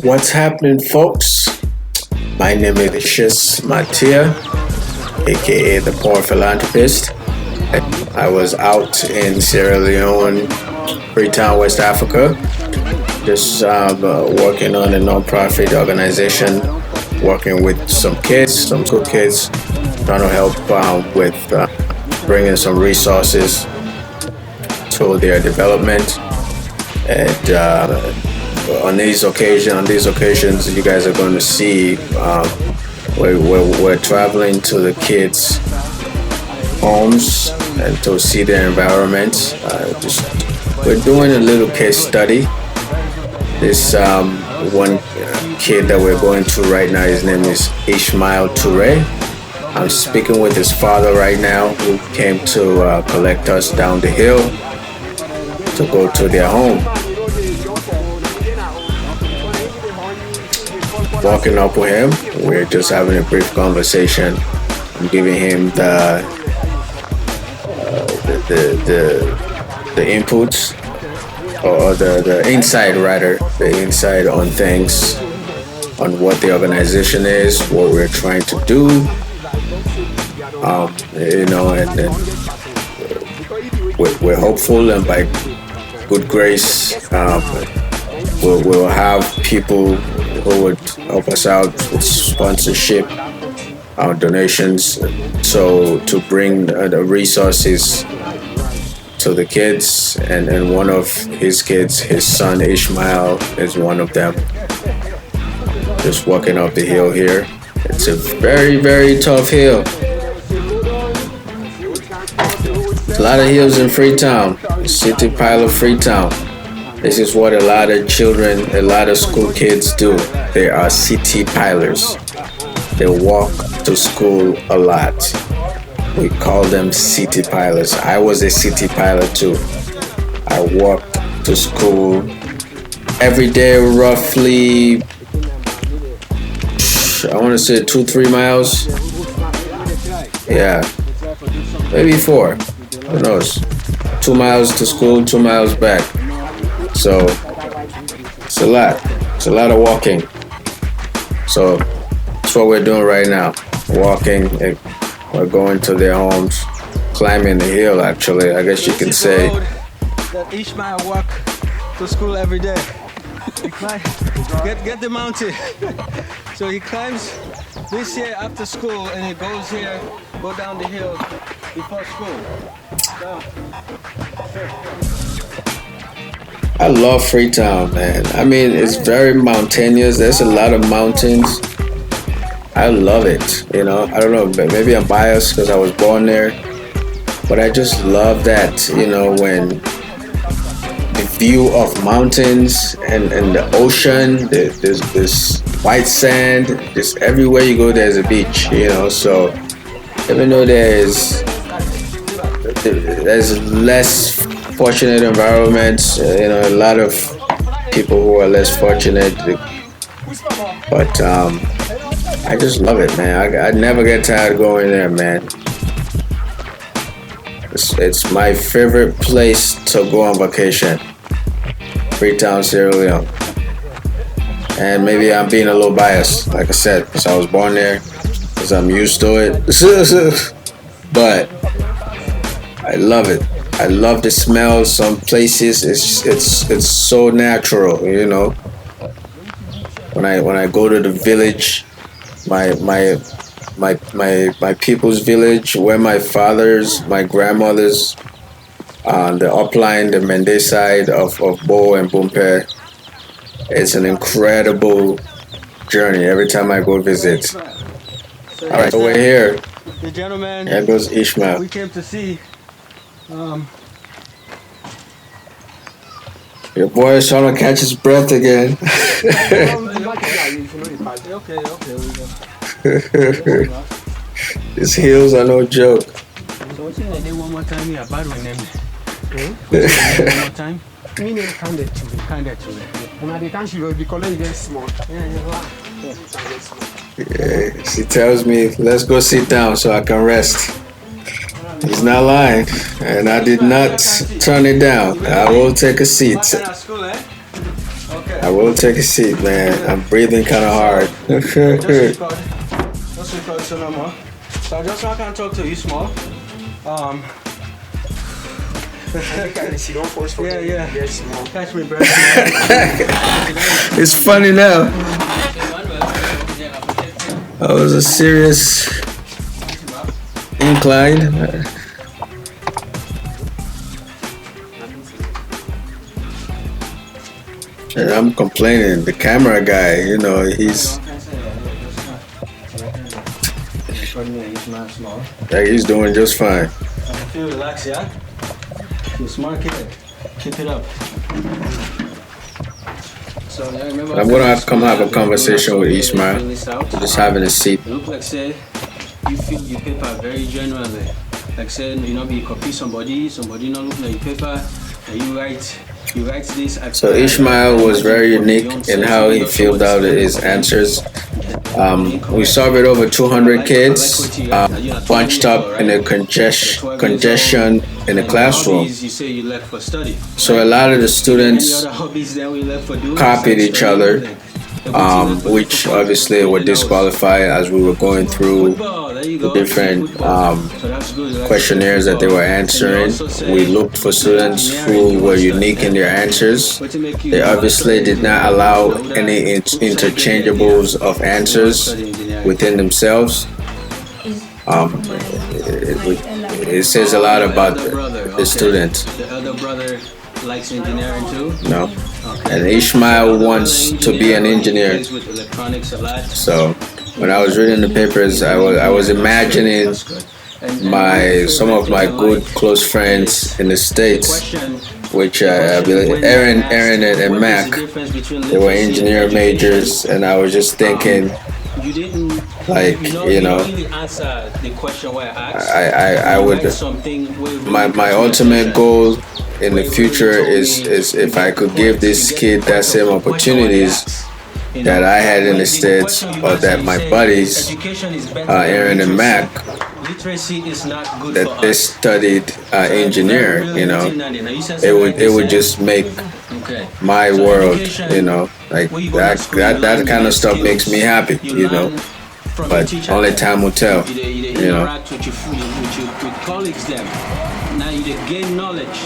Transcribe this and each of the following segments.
What's happening, folks? My name is Lucius Matia, aka the Poor Philanthropist. I was out in Sierra Leone, Freetown, West Africa, just working on a non-profit organization, working with some kids, some school kids, trying to help with bringing some resources to their development. And on these occasions, you guys are going to see we're traveling to the kids' homes and to see their environment. We're doing a little case study. This one kid that we're going to right now, his name is Ishmael Toure. I'm speaking with his father right now, who came to collect us down the hill to go to their home. Walking up with him, we're just having a brief conversation. I'm giving him the inputs or the insight rather, the insight on things, on what the organization is, what we're trying to do. And we're hopeful, and by good grace, we'll have people who would help us out with sponsorship, our donations, so to bring the resources to the kids. And one of his kids, his son Ishmael, is one of them. Just walking up the hill here. It's a very, very tough hill. A lot of hills in Freetown, city pile of Freetown. This is what a lot of children, a lot of school kids do. They are city pilers. They walk to school a lot. We call them city pilers. I was a city pilot too. I walked to school every day, roughly, I want to say 2-3 miles. Yeah, maybe 4. Who knows? 2 miles to school, 2 miles back. So it's a lot. It's a lot of walking. So that's what we're doing right now. Walking. We're going to their homes, climbing the hill. Actually, I guess you can say. That Ishmael walk to school every day. He climb, get the mountain. So he climbs this here after school, and he goes here, go down the hill before school. So, I love Freetown, man. I mean, it's very mountainous. There's a lot of mountains. I love it. I don't know, maybe I'm biased because I was born there, but I just love that, when the view of mountains and the ocean, there's this white sand, just everywhere you go, there's a beach, so even though there's less fortunate environments, a lot of people who are less fortunate, but I just love it, man. I never get tired of going there, man. It's my favorite place to go on vacation. Freetown, Sierra Leone. And maybe I'm being a little biased, like I said, because I was born there, because I'm used to it. But I love it. I love the smell. Some places it's so natural, When I go to the village, my people's village, where my grandmothers, on the upline, the Mende side of Bo and Bumpe, it's an incredible journey every time I go visit. All right, so we're here. the gentleman Here goes Ishmael. we came to see. Your boy is trying to catch his breath again. These heels are no joke. So what's in the one more time? Yeah, bad one. One more time. Meaning kind of children. And at the time she will be calling them small. Yeah, she tells me, let's go sit down so I can rest. He's not lying, and I did not turn it down. I will take a seat. School, eh? Okay. I will take a seat, man. I'm breathing kind of hard. Just record. Just record so no more. So just so I can talk to you small. Yeah. Catch me, bro. It's funny now. I was a serious incline. And I'm complaining. The camera guy, he's like he's doing just fine. Feel relaxed, yeah? You're smart kid. Keep it up. So I'm gonna come have a conversation with Ishmael. Just having a seat. Look like say you fill your paper very genuinely. Like say be copy somebody not looking at your paper and you write this. So Ishmael was very unique in how he filled out his answers. We surveyed over 200 kids bunched up in a congestion in the classroom. So a lot of the students copied each other, which obviously were disqualified as we were going through the different questionnaires that they were answering. We looked for students who were unique in their answers. They obviously did not allow any interchangeables of answers within themselves. It says a lot about the student. The elder brother likes engineering too? No. And Ishmael wants to be an engineer. So when I was reading the papers, I was imagining some of my good close friends in the States, which I believe Aaron and Mac, they were engineer majors, and I was just thinking, like, I would, my ultimate goal in the future is if I could give this kid that same opportunities that I had in the States, or that my buddies, Aaron and Mac, that they studied engineer, it would just make my world, like that kind of stuff makes me happy, but only time will tell, Interact with your colleagues then. Now you gain knowledge,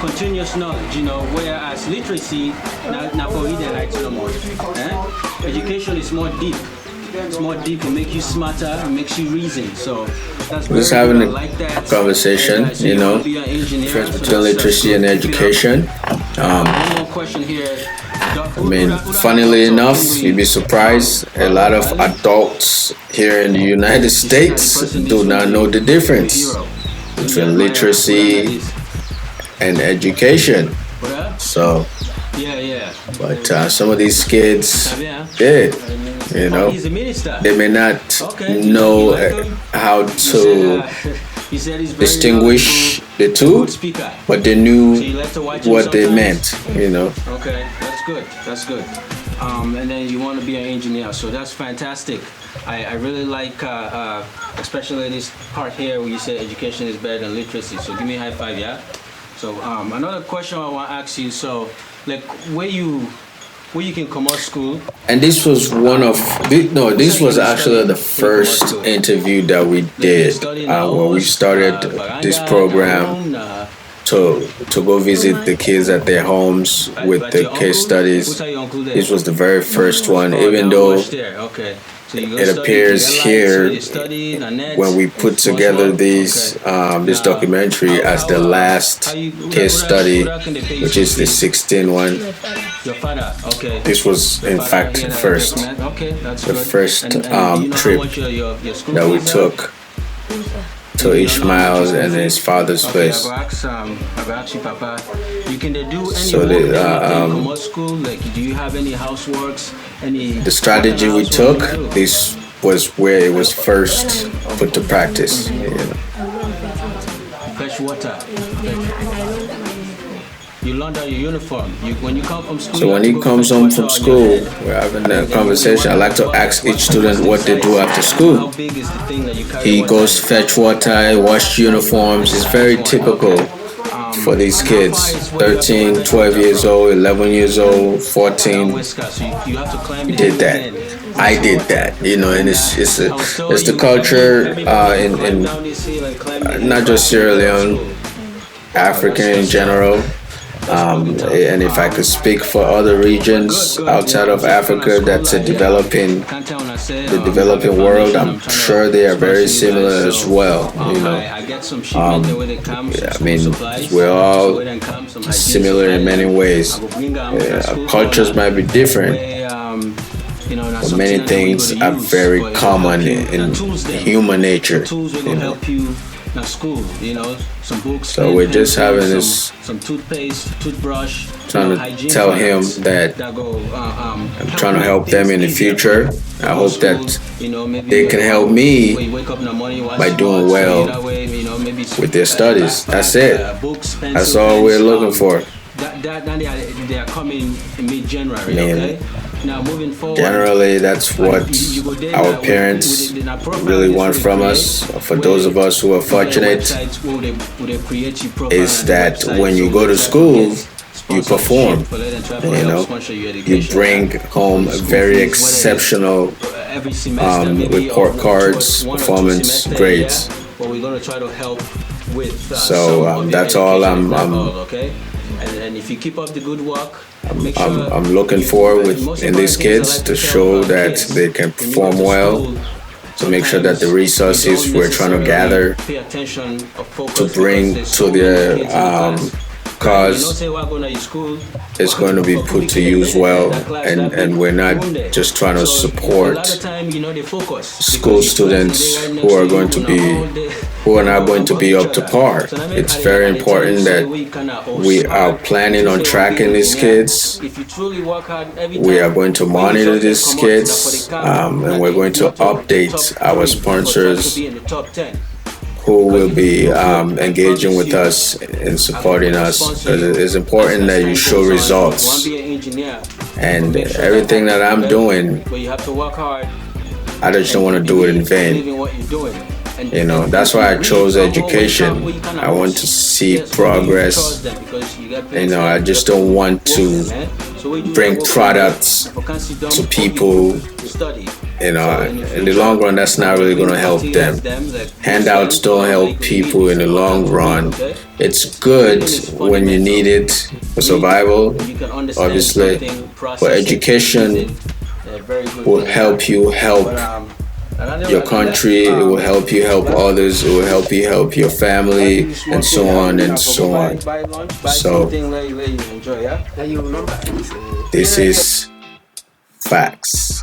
continuous knowledge, whereas literacy, not for hidden like no more. Education is more deep. It's more deep, it makes you smarter, it makes you reason. So that's just having a conversation, difference between literacy and education. One more question here. Funnily enough, you'd be surprised, a lot of adults here in the United States do not know the difference between literacy and education. So, but some of these kids did, they may not know how to distinguish the two, but they knew what they meant, Okay, that's good. And then you want to be an engineer, so that's fantastic. I really like, especially this part here where you say education is better than literacy. So give me a high five, yeah? So another question I want to ask you. So, like, where you can come out school? And this was this was actually the first interview that we did when we started this program to go visit the kids at their homes with the case studies. This was the very first one, even though it appears here when we put together this documentary as the last case study, which is the 16th one. This was in fact the first trip that we took to Ishmael's and his father's place. So the strategy we took, this was where it was first put to practice. Fresh water. You learned out your uniform. When you come from school. So when he comes home from school, we're having a conversation. I like to ask each student what they do after school. He goes to fetch water, wash uniforms. It's very typical for these kids, 13, 12 years old, 11 years old, 14. We did that. I did that, and it's the culture in not just Sierra Leone, Africa in general. And if I could speak for other regions outside of Africa that's the developing world, I'm sure they are very similar as well. I mean, we're all similar in many ways. Cultures might be different, but many things are very common in human nature. Some books. So we're just having this, some toothpaste, toothbrush, trying to tell him that I'm trying to help them in the future. I hope that they can help me by doing well with their studies. That's it. That's all we're looking for. They are coming in mid-January, okay? Now, moving forward, generally, that's what our parents really want from us. For those of us who are fortunate, is that when you go to school, you perform. You bring home very exceptional report cards, performance grades. So that's all and if you keep up the good work, I'm looking forward in these kids to show that they can perform well, to make sure that the resources we're trying to gather to bring to their cause is going to be put to use well, and we're not just trying to support school students who are not going to be up to par. It's very important that we are planning on tracking these kids. We are going to monitor these kids, and we're going to update our sponsors who will be engaging with us and supporting us. It's important that you show results. And everything that I'm doing, I just don't want to do it in vain. That's why I chose education. I want to see progress. I just don't want to bring products to people. In the long run, that's not really going to help them. Handouts don't help people in the long run. It's good when you need it for survival, obviously, but education will help you help your country, it will help you help others, it will help you help your family, and so on and so on. So, this is facts.